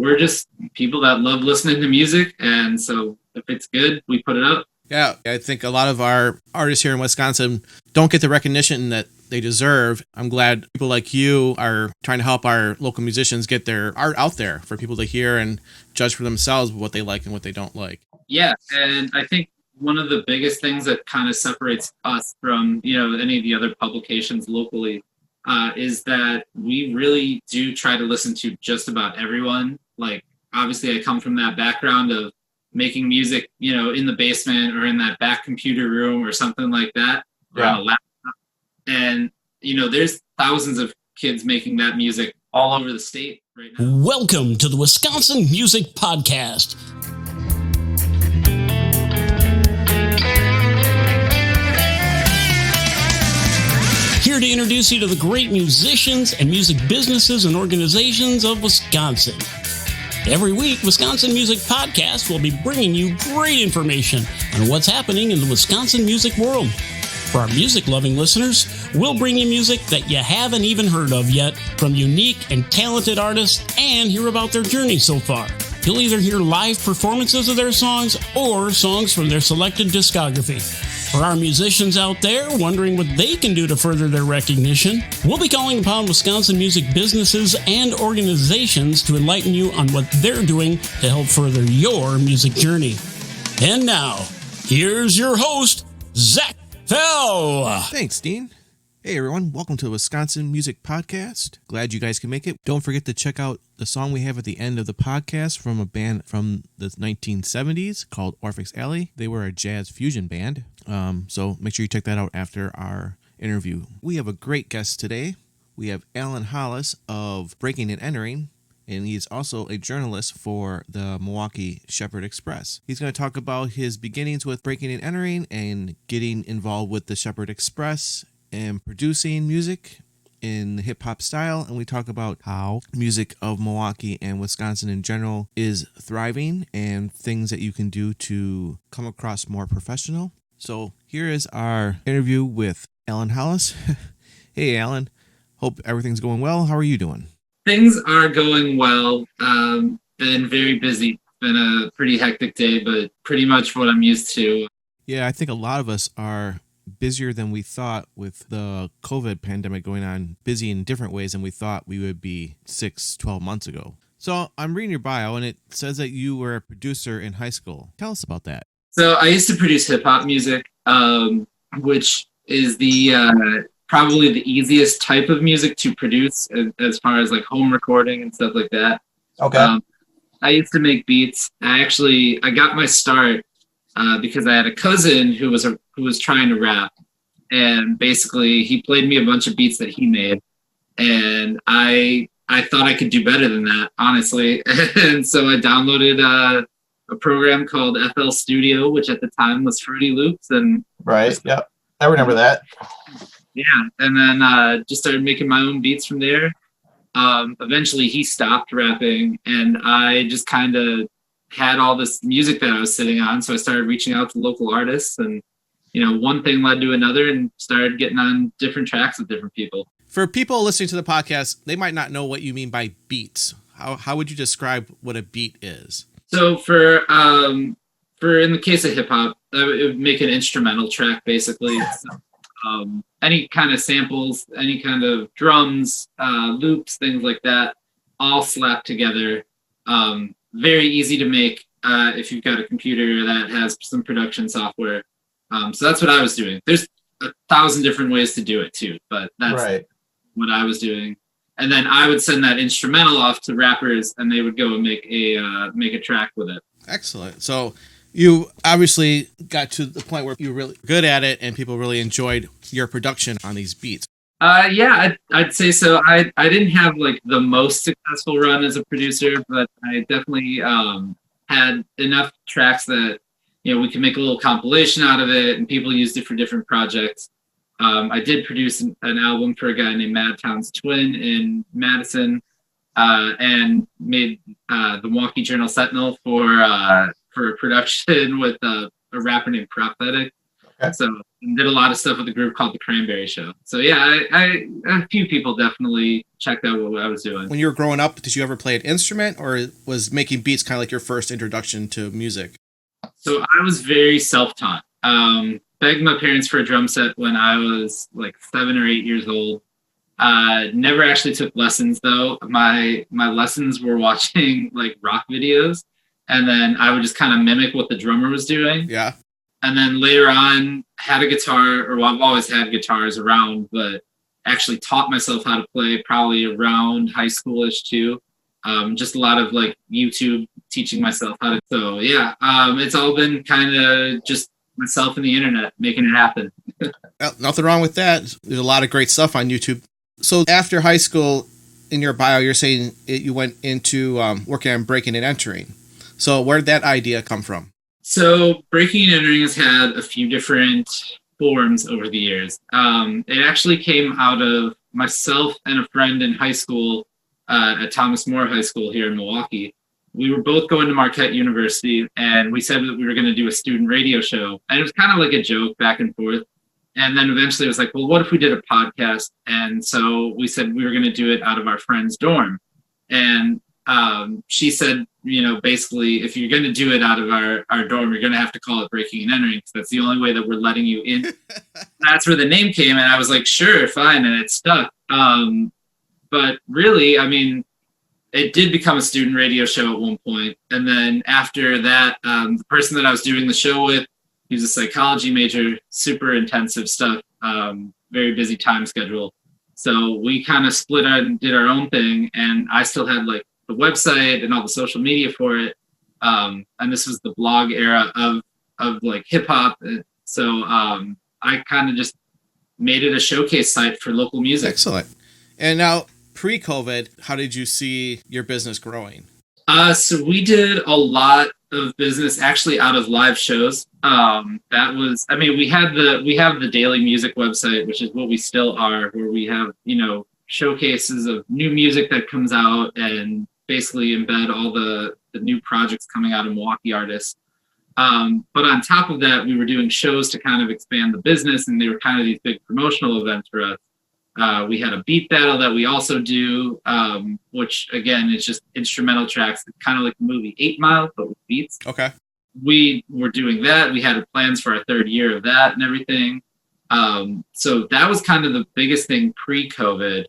we're just people that love listening to music. And so if it's good, we put it up. Yeah, I think a lot of our artists here in Wisconsin don't get the recognition that they deserve. I'm glad people like you are trying to help our local musicians get their art out there for people to hear and judge for themselves what they like and what they don't like. Yeah, and I think one of the biggest things that kind of separates us from, any of the other publications locally is that we really do try to listen to just about everyone. Like, obviously, I come from that background of making music, in the basement or in that back computer room or something like that, or on a laptop. And, there's thousands of kids making that music all over the state right now. Welcome to the Wisconsin Music Podcast. Here to introduce you to the great musicians and music businesses and organizations of Wisconsin. Every week, Wisconsin Music Podcast will be bringing you great information on what's happening in the Wisconsin music world. For our music-loving listeners, we'll bring you music that you haven't even heard of yet from unique and talented artists and hear about their journey so far. You'll either hear live performances of their songs or songs from their selected discography. For our musicians out there wondering what they can do to further their recognition, we'll be calling upon Wisconsin music businesses and organizations to enlighten you on what they're doing to help further your music journey. And now, here's your host, Zach Fell. Thanks, Dean. Hey, everyone. Welcome to the Wisconsin Music Podcast. Glad you guys can make it. Don't forget to check out the song we have at the end of the podcast from a band from the 1970s called Orpheus Alley. They were a jazz fusion band. So make sure you check that out after our interview. We have a great guest today. We have Alan Halas of Breaking and Entering, and he's also a journalist for the Milwaukee Shepherd Express. He's going to talk about his beginnings with Breaking and Entering and getting involved with the Shepherd Express and producing music in the hip-hop style, and we talk about how music of Milwaukee and Wisconsin in general is thriving and things that you can do to come across more professional. So here is our interview with Alan Halas. Hey, Alan. Hope everything's going well. How are you doing? Things are going well. Been very busy. Been a pretty hectic day, but pretty much what I'm used to. Yeah, I think a lot of us are busier than we thought with the COVID pandemic going on, busy in different ways than we thought we would be 12 months ago. So I'm reading your bio, and it says that you were a producer in high school. Tell us about that. So I used to produce hip-hop music, which is the probably the easiest type of music to produce as far as like home recording and stuff like that. Okay. I used to make beats. I got my start because I had a cousin who was trying to rap, and basically he played me a bunch of beats that he made, and I thought I could do better than that, honestly. And so I downloaded a program called FL Studio, which at the time was Fruity Loops, and right, yeah, I remember that. Yeah, and then just started making my own beats from there. Eventually, he stopped rapping, and I just kind of had all this music that I was sitting on, so I started reaching out to local artists, and one thing led to another, and started getting on different tracks with different people. For people listening to the podcast, they might not know what you mean by beats. How would you describe what a beat is? So for in the case of hip hop, it would make an instrumental track basically. So, any kind of samples, any kind of drums, loops, things like that, all slapped together. Very easy to make if you've got a computer that has some production software. So that's what I was doing. There's 1,000 different ways to do it too, but that's right. What I was doing. And then I would send that instrumental off to rappers, and they would go and make a track with it. Excellent. So you obviously got to the point where you were really good at it, and people really enjoyed your production on these beats. Yeah, I'd say so. I didn't have like the most successful run as a producer, but I definitely had enough tracks that we could make a little compilation out of it, and people used it for different projects. I did produce an album for a guy named Madtown's Twin in Madison, and made the Milwaukee Journal Sentinel for a production with a rapper named Prophetic. So did a lot of stuff with a group called the Cranberry Show. So yeah, I a few people definitely checked out what I was doing. When you were growing up, did you ever play an instrument, or was making beats kind of like your first introduction to music? So I was very self-taught. Begged my parents for a drum set when I was like 7 or 8 years old. Never actually took lessons though. My lessons were watching like rock videos, and then I would just kind of mimic what the drummer was doing. Yeah. And then later on, had a guitar, or well, I've always had guitars around, but actually taught myself how to play probably around high schoolish too. Just a lot of like YouTube teaching myself how to. So yeah, it's all been kind of just myself and the internet making it happen. Nothing wrong with that. There's a lot of great stuff on YouTube. So after high school, in your bio, you're saying you went into working on breaking and entering. So where did that idea come from? So breaking and entering has had a few different forms over the years. It actually came out of myself and a friend in high school at Thomas More High School here in Milwaukee. We were both going to Marquette University, and we said that we were going to do a student radio show. And it was kind of like a joke back and forth. And then eventually it was like, well, what if we did a podcast? And so we said we were going to do it out of our friend's dorm. And she said, basically, if you're going to do it out of our dorm, you're going to have to call it Breaking and Entering, because that's the only way that we're letting you in. That's where the name came. And I was like, sure, fine. And it stuck. But really, I mean, it did become a student radio show at one point. And then after that, the person that I was doing the show with, he was a psychology major, super intensive stuff, very busy time schedule. So we kind of split out and did our own thing. And I still had like the website and all the social media for it. And this was the blog era of like hip hop. So I kind of just made it a showcase site for local music. Excellent. And now, pre-COVID, how did you see your business growing? So we did a lot of business actually out of live shows. That was, I mean, we have the daily music website, which is what we still are, where we have, showcases of new music that comes out and basically embed all the new projects coming out of Milwaukee artists. But on top of that, we were doing shows to kind of expand the business, and they were kind of these big promotional events for us. We had a beat battle that we also do, which again is just instrumental tracks, kind of like the movie 8 Mile, but with beats. Okay. We were doing that. We had plans for our 3rd year of that and everything. So that was kind of the biggest thing pre-COVID.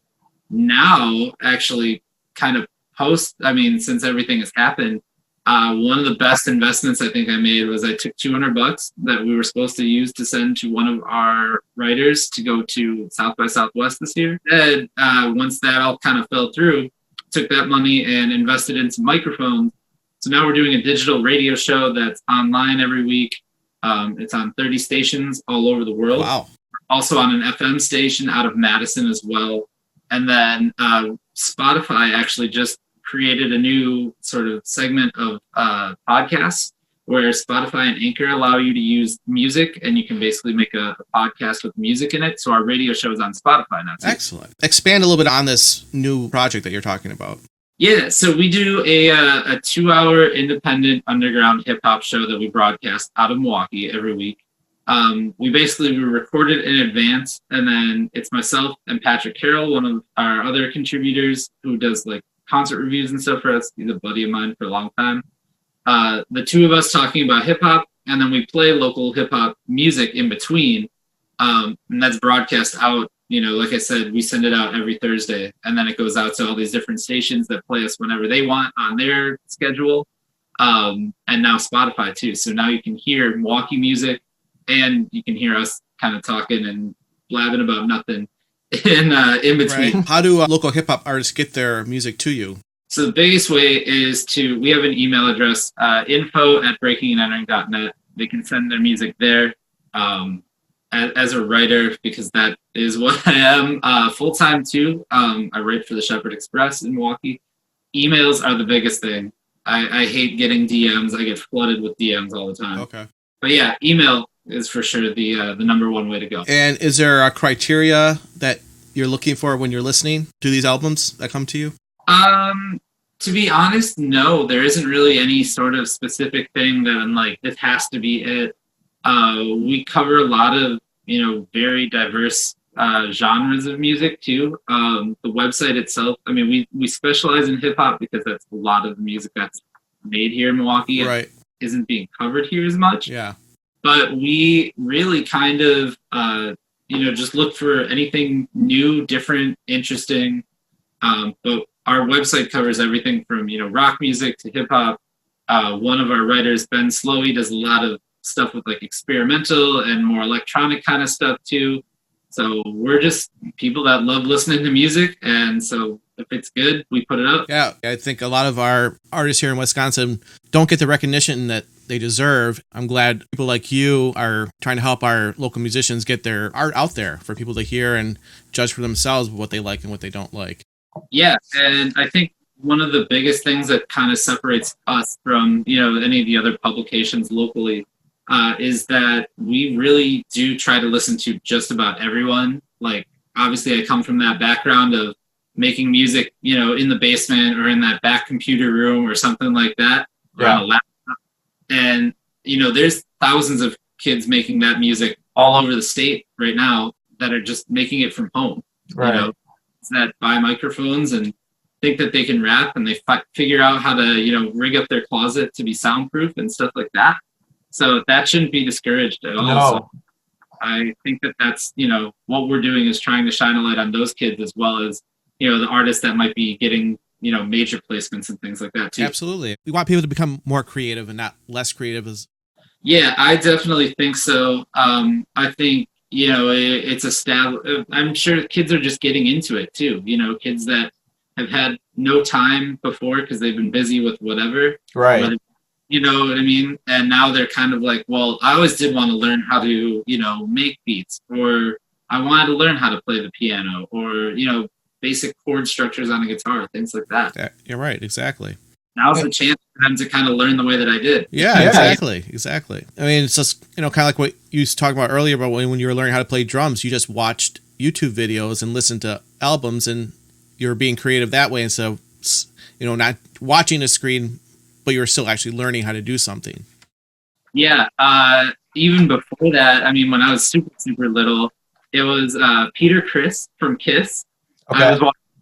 Now, actually, kind of since everything has happened, one of the best investments I think I made was I took $200 that we were supposed to use to send to one of our writers to go to South by Southwest this year. And once that all kind of fell through, took that money and invested in some microphones. So now we're doing a digital radio show that's online every week. It's on 30 stations all over the world. Wow. Also on an FM station out of Madison as well. And then Spotify actually just created a new sort of segment of podcasts where Spotify and Anchor allow you to use music, and you can basically make a podcast with music in it. So our radio show is on Spotify now too. Excellent. Expand a little bit on this new project that you're talking about. Yeah, so we do a 2-hour independent underground hip hop show that we broadcast out of Milwaukee every week. We record it in advance, and then it's myself and Patrick Carroll, one of our other contributors who does like concert reviews and stuff for us. He's a buddy of mine for a long time. The two of us talking about hip hop, and then we play local hip hop music in between. And that's broadcast out. Like I said, we send it out every Thursday, and then it goes out to all these different stations that play us whenever they want on their schedule. And now Spotify too. So now you can hear Milwaukee music, and you can hear us kind of talking and blabbing about nothing in between. Right. How do local hip hop artists get their music to you? So the biggest way is we have an email address, info@breakingandentering.net. They can send their music there. As a writer, because that is what I am full-time too. I write for the Shepherd Express in Milwaukee. Emails are the biggest thing. I hate getting DMs. I get flooded with DMs all the time. Okay. But yeah, email is for sure the number one way to go. And is there a criteria that you're looking for when you're listening to these albums that come to you? To be honest, no. There isn't really any sort of specific thing that I'm like, this has to be it. We cover a lot of, very diverse genres of music too. The website itself, I mean, we specialize in hip hop because that's a lot of the music that's made here in Milwaukee. Right. Isn't being covered here as much. Yeah. But we really kind of, just look for anything new, different, interesting. But our website covers everything from, rock music to hip hop. One of our writers, Ben Slowey, does a lot of stuff with like experimental and more electronic kind of stuff too. So we're just people that love listening to music. And so if it's good, we put it up. Yeah, I think a lot of our artists here in Wisconsin don't get the recognition that they deserve. I'm glad people like you are trying to help our local musicians get their art out there for people to hear and judge for themselves what they like and what they don't like. Yeah, and I think one of the biggest things that kind of separates us from, any of the other publications locally is that we really do try to listen to just about everyone. Like, obviously, I come from that background of making music, in the basement or in that back computer room or something like that, or on a laptop. And, there's thousands of kids making that music all over the state right now that are just making it from home. Right. That buy microphones and think that they can rap, and they figure out how to, rig up their closet to be soundproof and stuff like that. So that shouldn't be discouraged at all. No. So I think that that's, what we're doing is trying to shine a light on those kids as well as, the artists that might be getting, major placements and things like that too. Absolutely. We want people to become more creative and not less creative. Yeah, I definitely think so. I think, it's established. I'm sure kids are just getting into it too. Kids that have had no time before because they've been busy with whatever. Right. You know what I mean? And now they're kind of like, well, I always did want to learn how to, make beats, or I wanted to learn how to play the piano, or, basic chord structures on a guitar, things like that. Yeah, you're right. Exactly. Now's the chance for them to kind of learn the way that I did. Yeah, exactly. I mean, it's just, kind of like what you was talking about earlier about when you were learning how to play drums, you just watched YouTube videos and listened to albums, and you were being creative that way instead of, not watching a screen, but you were still actually learning how to do something. Yeah. Even before that, I mean, when I was super, super little, it was Peter Criss from Kiss. Okay.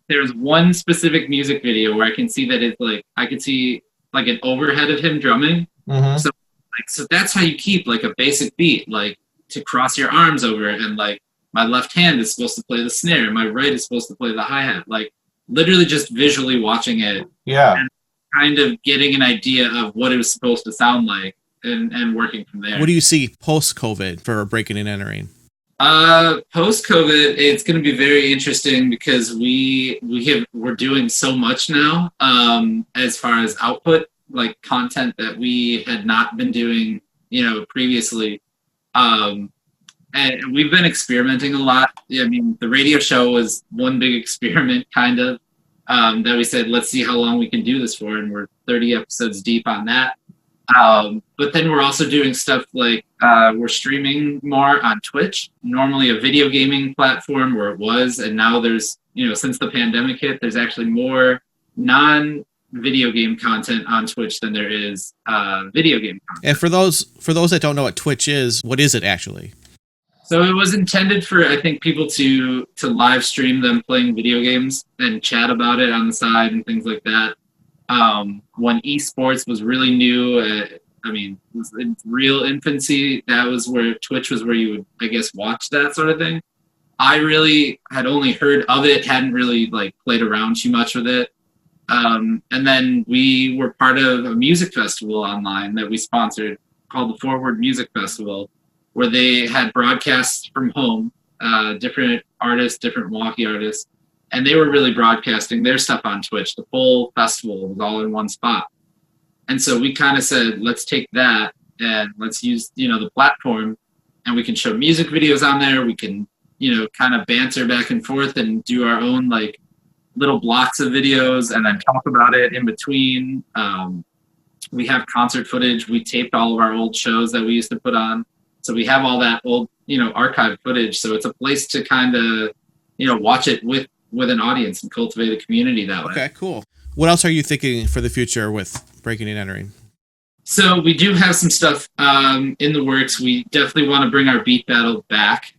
There's one specific music video where I can see that it's like, I could see like an overhead of him drumming. Mm-hmm. So that's how you keep like a basic beat, like to cross your arms over it. And like my left hand is supposed to play the snare. My right is supposed to play the hi-hat. Like literally just visually watching it. Yeah. And kind of getting an idea of what it was supposed to sound like and working from there. What do you see post-COVID for breaking and entering? Post-COVID, it's going to be very interesting because we're doing so much now as far as output, like content that we had not been doing, previously. And we've been experimenting a lot. I mean, the radio show was one big experiment, kind of, that we said, let's see how long we can do this for. And we're 30 episodes deep on that. But then we're also doing stuff like we're streaming more on Twitch, normally a video gaming platform where it was. And now there's, since the pandemic hit, there's actually more non-video game content on Twitch than there is video game content. And for those that don't know what Twitch is, what is it actually? So it was intended for, I think, people to live stream them playing video games and chat about it on the side and things like that. When esports was really new, it was in real infancy, that was where Twitch was where you would, I guess, watch that sort of thing. I really had only heard of it, hadn't really like played around too much with it. And then we were part of a music festival online that we sponsored called the Forward Music Festival, where they had broadcasts from home, different artists, different Milwaukee artists. And they were really broadcasting their stuff on Twitch. The full festival was all in one spot. And so we kind of said, let's take that and let's use, the platform, and we can show music videos on there. We can, kind of banter back and forth and do our own like little blocks of videos and then talk about it in between. We have concert footage. We taped all of our old shows that we used to put on. So we have all that old, archive footage. So it's a place to kind of, watch it with an audience and cultivate a community that way. Okay, cool. What else are you thinking for the future with breaking and entering? So we do have some stuff in the works. We definitely want to bring our beat battle back.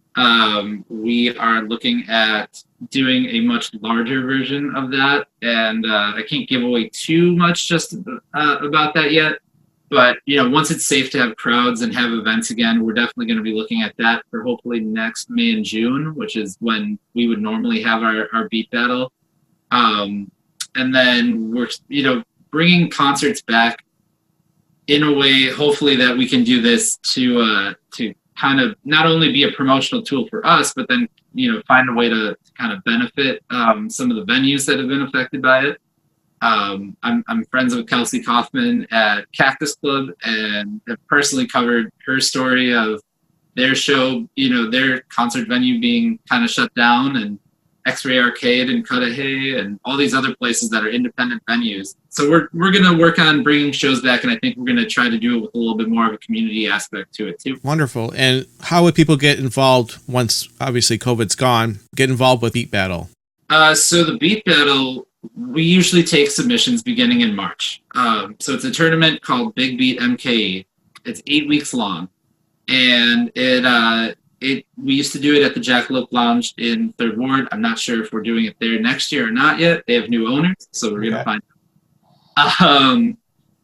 We are looking at doing a much larger version of that, and I can't give away too much just about that yet. But once it's safe to have crowds and have events again, we're definitely going to be looking at that for hopefully next May and June, which is when we would normally have our beat battle. And then we're bringing concerts back in a way, hopefully, that we can do this to kind of not only be a promotional tool for us, but then find a way to kind of benefit some of the venues that have been affected by it. I'm friends with Kelsey Kaufman at Cactus Club, and have personally covered her story of their show, their concert venue being kind of shut down, and X-Ray Arcade and Cudahy and all these other places that are independent venues. So we're going to work on bringing shows back, and I think we're going to try to do it with a little bit more of a community aspect to it too. Wonderful. And how would people get involved once, obviously, COVID's gone, get involved with Beat Battle? So the Beat Battle, we usually take submissions beginning in March. So it's a tournament called Big Beat MKE. It's 8 weeks long. And we used to do it at the Jackalope Lounge in Third Ward. I'm not sure if we're doing it there next year or not yet. They have new owners, so we're going to find out.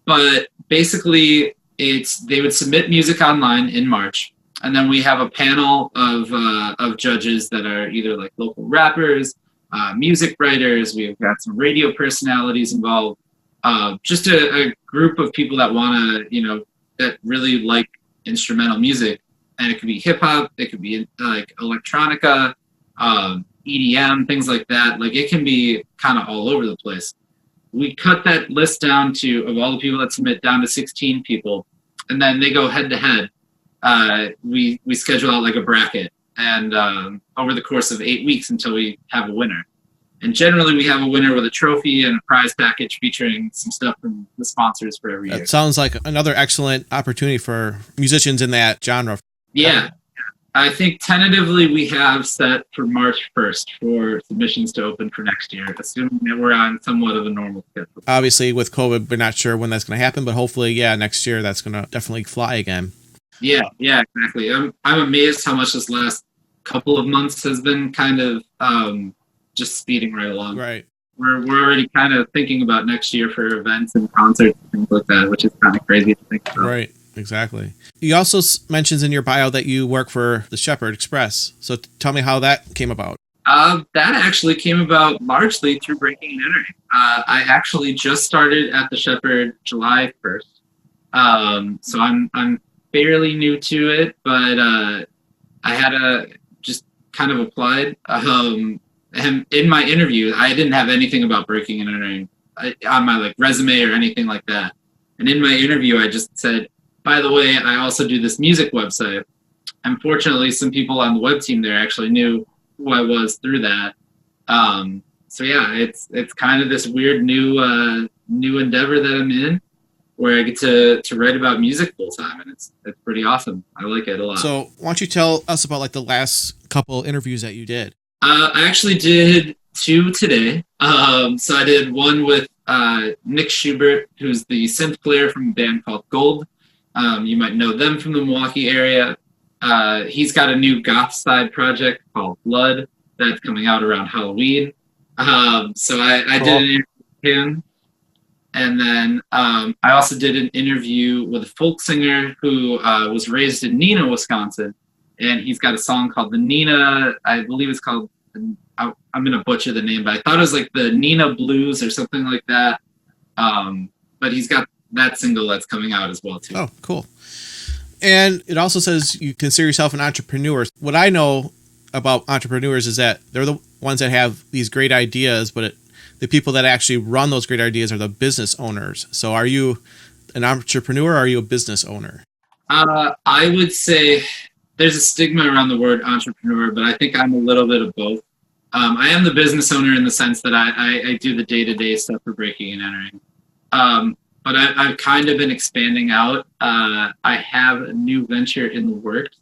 But basically, they would submit music online in March, and then we have a panel of judges that are either like local rappers, music writers. We've got some radio personalities involved. Just a group of people that want to, that really like instrumental music. And it could be hip hop, it could be like electronica, EDM, things like that. Like it can be kind of all over the place. We cut that list down of all the people that submit down to 16 people, and then they go head to head. We schedule out like a bracket, and over the course of 8 weeks until we have a winner. And generally we have a winner with a trophy and a prize package featuring some stuff from the sponsors for every year. That sounds like another excellent opportunity for musicians in that genre. Yeah, I think tentatively we have set for March 1st for submissions to open for next year, assuming that we're on somewhat of a normal schedule. Obviously, with COVID, we're not sure when that's going to happen, but hopefully, next year that's going to definitely fly again. Yeah, exactly. I'm amazed how much this last couple of months has been kind of just speeding right along. Right. We're already kind of thinking about next year for events and concerts and things like that, which is kind of crazy to think about. Right. Exactly. You also mentions in your bio that you work for the Shepherd Express. So tell me how that came about. That actually came about largely through breaking and entering. I actually just started at the Shepherd July 1st. So I'm fairly new to it, but I had just kind of applied. And in my interview, I didn't have anything about breaking and entering on my resume or anything like that. And in my interview, I just said, by the way, I also do this music website. Unfortunately, some people on the web team there actually knew who I was through that. So yeah, it's kind of this weird new endeavor that I'm in, where I get to write about music full time, and it's pretty awesome. I like it a lot. So why don't you tell us about the last couple interviews that you did? I actually did 2 today. So I did one with Nick Schubert, who's the synth player from a band called Gold. You might know them from the Milwaukee area. He's got a new goth side project called Blood that's coming out around Halloween. So I did an interview with him. And then I also did an interview with a folk singer who was raised in Neenah, Wisconsin. And he's got a song called the Neenah, I believe it's called, I'm going to butcher the name, but I thought it was like the Neenah Blues or something like that. But he's got that single that's coming out as well too. Oh, cool. And it also says you consider yourself an entrepreneur. What I know about entrepreneurs is that they're the ones that have these great ideas, but the people that actually run those great ideas are the business owners. So are you an entrepreneur or are you a business owner? I would say there's a stigma around the word entrepreneur, but I think I'm a little bit of both. I am the business owner in the sense that I do the day-to-day stuff for breaking and entering. But I've kind of been expanding out. I have a new venture in the works,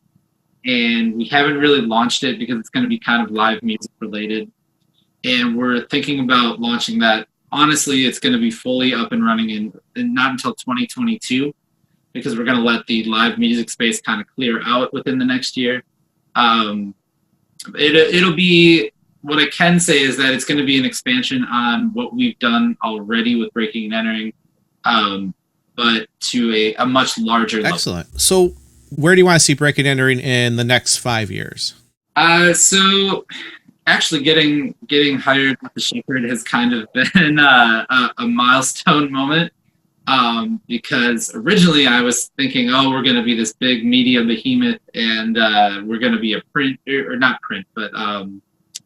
and we haven't really launched it because it's going to be kind of live music related. And we're thinking about launching that. Honestly, it's going to be fully up and running in not until 2022. because we're going to let the live music space kind of clear out within the next year. It'll be, what I can say is that it's going to be an expansion on what we've done already with Breaking and Entering, but to a much larger level. Excellent. So where do you want to see Breaking and Entering in the next 5 years? So actually getting hired with the Shepherd has kind of been a milestone moment, because originally I was thinking, we're going to be this big media behemoth, and we're going to be a print, or not print, but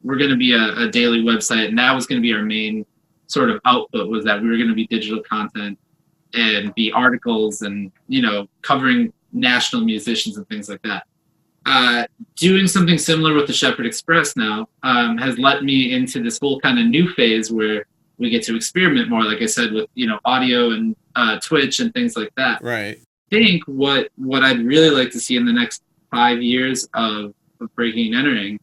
we're going to be a daily website, and that was going to be our main sort of output, was that we were going to be digital content and be articles and, covering national musicians and things like that. Doing something similar with the Shepherd Express now has led me into this whole kind of new phase where we get to experiment more, like I said, with audio and Twitch and things like that. Right. I think what I'd really like to see in the next 5 years of Breaking and Entering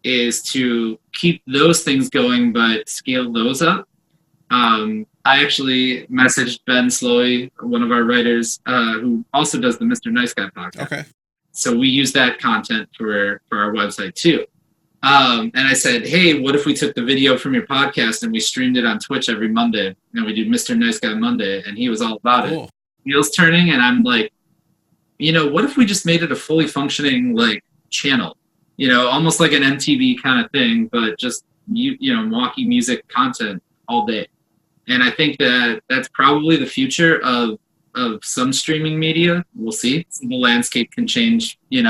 is to keep those things going, but scale those up. I actually messaged Ben Slowey, one of our writers, who also does the Mr. Nice Guy podcast. Okay. So we use that content for our website too. And I said, hey, what if we took the video from your podcast and we streamed it on Twitch every Monday? We do Mr. Nice Guy Monday, and he was all about it. Wheels turning, and I'm like, what if we just made it a fully functioning channel? Almost like an MTV kind of thing, but just Milwaukee music content all day. And I think that that's probably the future of some streaming media. We'll see. The landscape can change, in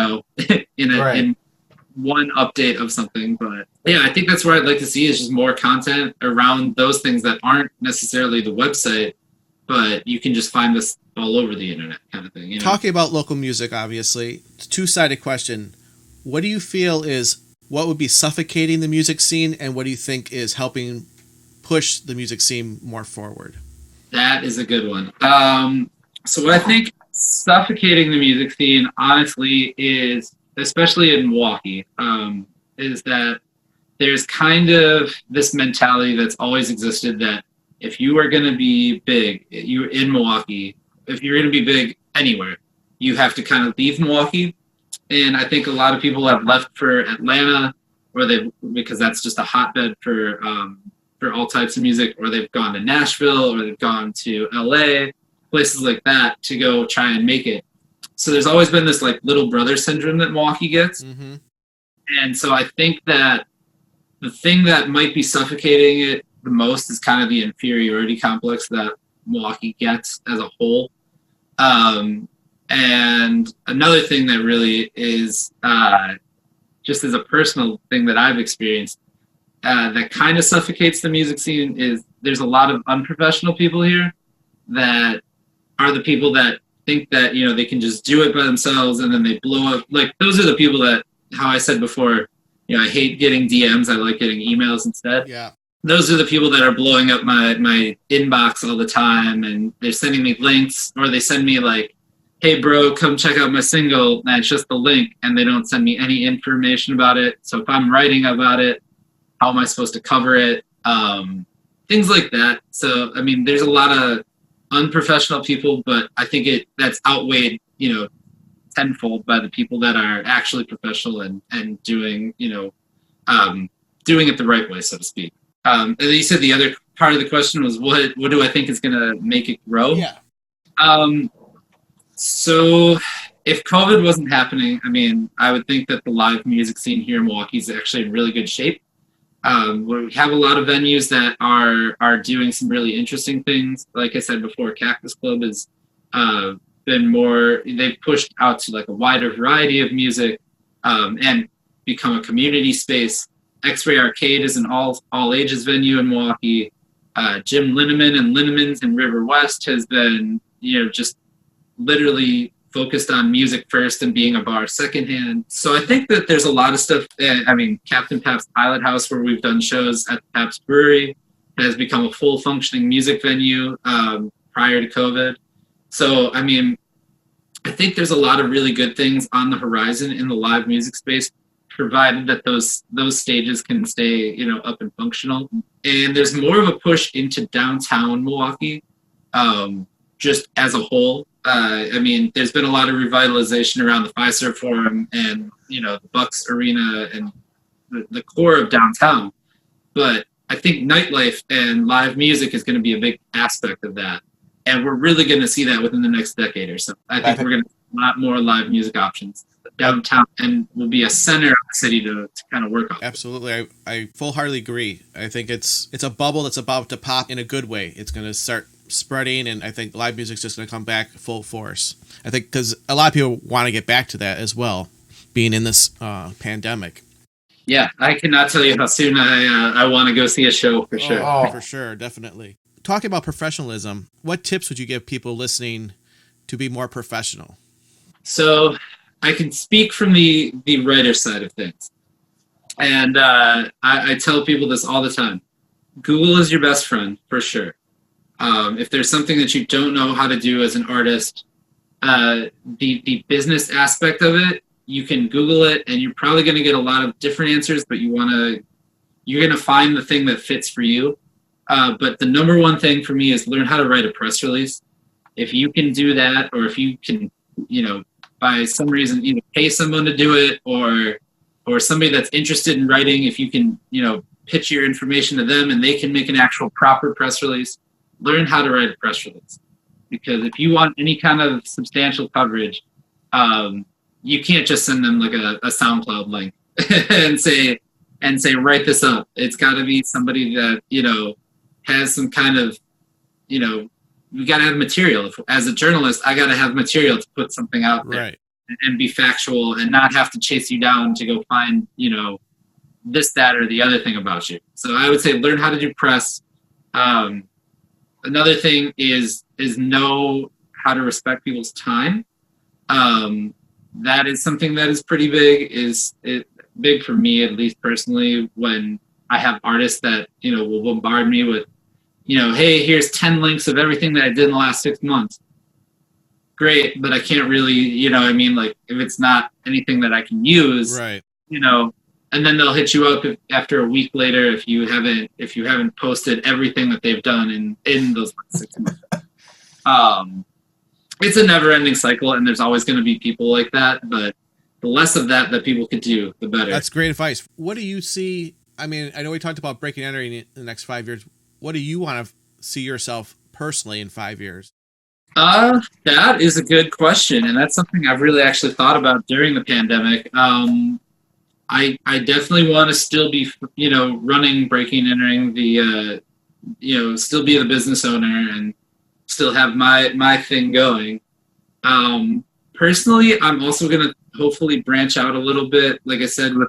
one update of something. But yeah, I think that's where I'd like to see is just more content around those things that aren't necessarily the website, but you can just find this all over the internet kind of thing. Talking about local music, obviously, it's a two-sided question. What do you feel is what would be suffocating the music scene, and what do you think is helping push the music scene more forward? That is a good one. So what I think suffocating the music scene, honestly, is, especially in Milwaukee, is that there's kind of this mentality that's always existed that if you are going to be big, you're in Milwaukee, if you're going to be big anywhere, you have to kind of leave Milwaukee. And I think a lot of people have left for Atlanta, because that's just a hotbed for all types of music, or they've gone to Nashville, or they've gone to LA, places like that to go try and make it. So there's always been this little brother syndrome that Milwaukee gets. Mm-hmm. And so I think that the thing that might be suffocating it the most is kind of the inferiority complex that Milwaukee gets as a whole. And another thing that really is just as a personal thing that I've experienced, that kind of suffocates the music scene is there's a lot of unprofessional people here that are the people that think that, they can just do it by themselves and then they blow up. Those are the people that, how I said before, I hate getting DMs. I like getting emails instead. Yeah. Those are the people that are blowing up my inbox all the time, and they're sending me links, or they send me hey bro, come check out my single, and it's just the link, and they don't send me any information about it. So if I'm writing about it, how am I supposed to cover it? Things like that. So, there's a lot of unprofessional people, but I think that's outweighed, tenfold by the people that are actually professional and doing, doing it the right way, so to speak. And then you said the other part of the question was what do I think is going to make it grow? Yeah. So if COVID wasn't happening, I would think that the live music scene here in Milwaukee is actually in really good shape. We have a lot of venues that are doing some really interesting things. Like I said before, Cactus Club has they've pushed out to a wider variety of music and become a community space. X-Ray Arcade is an all ages venue in Milwaukee. Jim Linneman and Linneman's in River West has been, just literally focused on music first and being a bar secondhand. So I think that there's a lot of stuff. Captain Pabst Pilot House, where we've done shows at the Pabst Brewery, has become a full functioning music venue prior to COVID. So, I think there's a lot of really good things on the horizon in the live music space, provided that those stages can stay, up and functional. And there's more of a push into downtown Milwaukee, just as a whole. I mean, there's been a lot of revitalization around the Fiserv Forum and, the Bucks Arena and the core of downtown. But I think nightlife and live music is going to be a big aspect of that. And we're really going to see that within the next decade or so. I think we're going to see a lot more live music options downtown, and will be a center of the city to kind of work on. Absolutely. I full-heartedly agree. I think it's a bubble that's about to pop in a good way. It's going to start spreading, and I think live music's just going to come back full force. I think because a lot of people want to get back to that as well, being in this pandemic. Yeah, I cannot tell you how soon I want to go see a show for sure. Oh, for sure, definitely. Talking about professionalism, what tips would you give people listening to be more professional? So I can speak from the writer side of things. And I tell people this all the time. Google is your best friend, for sure. If there's something that you don't know how to do as an artist, the business aspect of it, you can Google it, and you're probably going to get a lot of different answers, but you're going to find the thing that fits for you. But the number one thing for me is learn how to write a press release. If you can do that, or if you can, by some reason, either pay someone to do it, or somebody that's interested in writing, if you can, pitch your information to them and they can make an actual proper press release, learn how to write a press release. Because if you want any kind of substantial coverage, you can't just send them like a SoundCloud link and say, write this up. It's got to be somebody that, has some kind of, we got to have material. As a journalist, I got to have material to put something out there, right, and be factual and not have to chase you down to go find, this, that, or the other thing about you. So I would say learn how to do press. Another thing is know how to respect people's time. That is something that is pretty big. Big for me, at least personally, when I have artists that, will bombard me with, hey, here's 10 links of everything that I did in the last 6 months. Great, but I can't really, like if it's not anything that I can use, right, and then they'll hit you up after a week later if you haven't posted everything that they've done in those last 6 months. It's a never-ending cycle, and there's always going to be people like that, but the less of that people could do, the better. That's great advice. What do you see? I mean, I know we talked about breaking and entering in the next 5 years. What do you want to see yourself personally in 5 years? That is a good question, and that's something I've really actually thought about during the pandemic. I definitely want to still be, running, breaking, entering the, still be the business owner and still have my thing going. Personally, I'm also going to hopefully branch out a little bit, like I said, with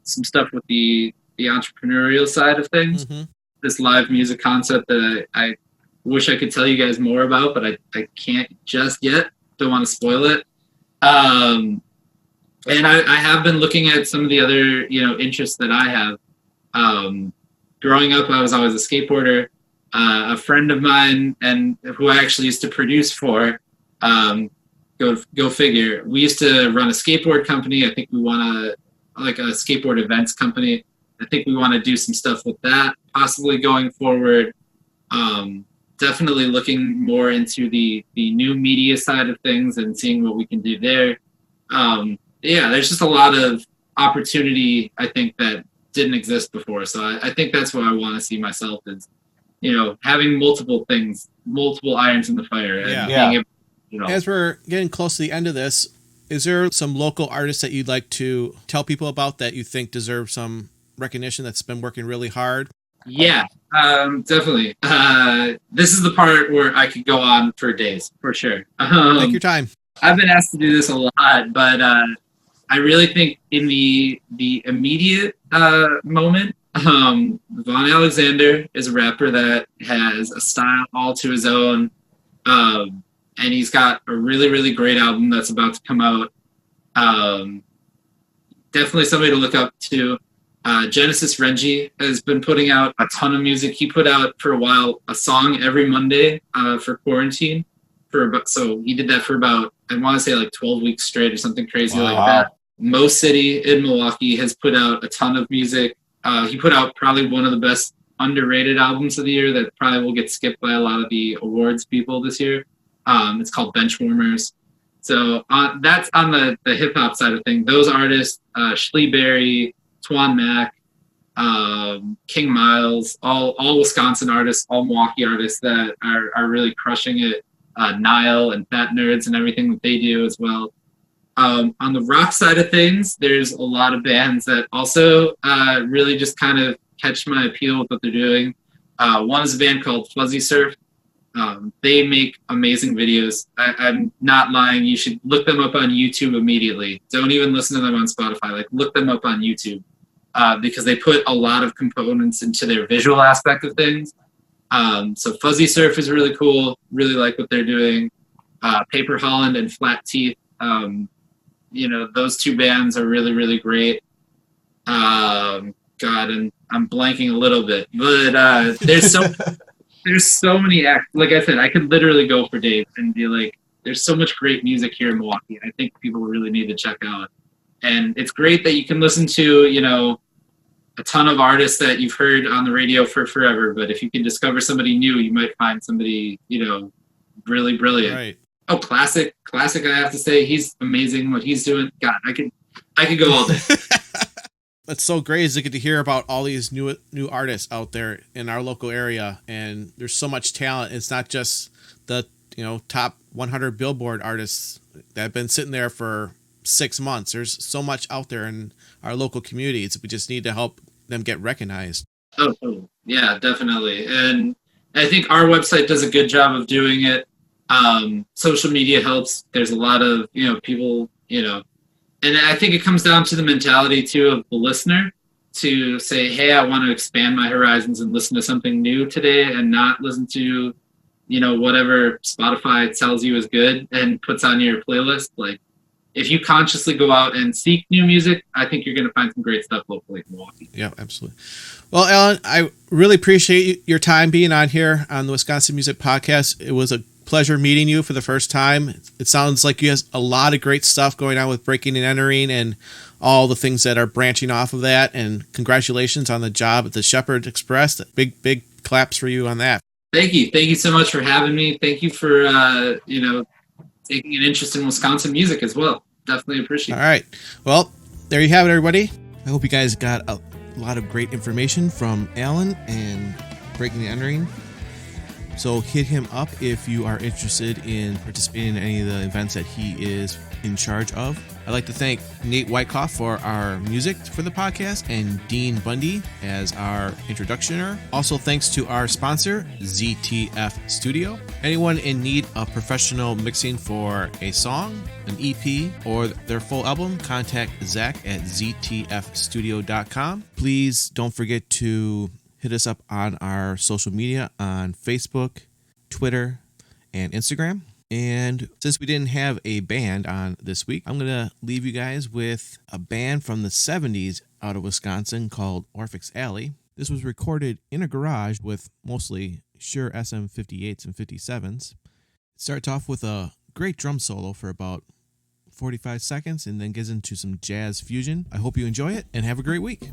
some stuff with the entrepreneurial side of things. Mm-hmm. This live music concept that I wish I could tell you guys more about, but I can't just yet. Don't want to spoil it. And I have been looking at some of the other, interests that I have. Growing up, I was always a skateboarder. A friend of mine, and who I actually used to produce for, go figure. We used to run a skateboard company. I think we want a skateboard events company. I think we want to do some stuff with that, possibly going forward. Definitely looking more into the new media side of things and seeing what we can do there. There's just a lot of opportunity, I think, that didn't exist before. So I think that's what I want to see myself is, having multiple things, multiple irons in the fire. And being able, As we're getting close to the end of this, is there some local artists that you'd like to tell people about that you think deserve some recognition that's been working really hard? Yeah, definitely. This is the part where I could go on for days, for sure. Take your time. I've been asked to do this a lot, but I really think in the immediate moment, Vaughn Alexander is a rapper that has a style all to his own, and he's got a really, really great album that's about to come out. Definitely somebody to look up to. Genesis Renji has been putting out a ton of music. He put out for a while a song every Monday for quarantine. So he did that for about, I want to say like 12 weeks straight or something crazy like that. Mo City in Milwaukee has put out a ton of music. He put out probably one of the best underrated albums of the year that probably will get skipped by a lot of the awards people this year. It's called Benchwarmers. So that's on the hip hop side of things. Those artists, Schleeberry, Twan Mac, King Miles, all Wisconsin artists, all Milwaukee artists that are really crushing it. Nile and Fat Nerds and everything that they do as well. On the rock side of things, there's a lot of bands that also really just kind of catch my appeal with what they're doing. One is a band called Fuzzy Surf. They make amazing videos. I'm not lying. You should look them up on YouTube immediately. Don't even listen to them on Spotify. Like, look them up on YouTube because they put a lot of components into their visual aspect of things. So Fuzzy Surf is really cool. Really like what they're doing. Paper Holland and Flat Teeth. Those two bands are really, really great. God, and I'm blanking a little bit, but there's so many acts. Like I said, I could literally go for days and be like, there's so much great music here in Milwaukee. I think people really need to check out. And it's great that you can listen to, a ton of artists that you've heard on the radio for forever. But if you can discover somebody new, you might find somebody, really brilliant. Right. Oh, classic. I have to say, he's amazing what he's doing. God, I could go all day. That's so great is to get to hear about all these new artists out there in our local area, and there's so much talent. It's not just the top 100 Billboard artists that have been sitting there for 6 months. There's so much out there in our local communities. We just need to help them get recognized. Oh yeah, definitely. And I think our website does a good job of doing it. Social media helps. There's a lot of people and I think it comes down to the mentality too of the listener to say, hey, I want to expand my horizons and listen to something new today and not listen to whatever Spotify tells you is good and puts on your playlist. Like, if you consciously go out and seek new music, I think you're going to find some great stuff locally in Milwaukee. Yeah, absolutely. Well, Alan, I really appreciate your time being on here on the Wisconsin Music Podcast. It was a pleasure meeting you for the first time. It sounds like you have a lot of great stuff going on with Breaking and Entering and all the things that are branching off of that. And congratulations on the job at the Shepherd Express. Big claps for you on that. Thank you. Thank you so much for having me. Thank you for, taking an interest in Wisconsin music as well. Definitely appreciate it. All right. Well, there you have it, everybody. I hope you guys got a lot of great information from Alan and Breaking and Entering. So hit him up if you are interested in participating in any of the events that he is in charge of. I'd like to thank Nate Wyckoff for our music for the podcast and Dean Bundy as our introductioner. Also, thanks to our sponsor, ZTF Studio. Anyone in need of professional mixing for a song, an EP, or their full album, contact Zach at ztfstudio.com. Please don't forget to hit us up on our social media on Facebook, Twitter, and Instagram. And since we didn't have a band on this week, I'm going to leave you guys with a band from the 70s out of Wisconsin called Orphics Alley. This was recorded in a garage with mostly Shure SM58s and 57s. It starts off with a great drum solo for about 45 seconds and then gets into some jazz fusion. I hope you enjoy it and have a great week.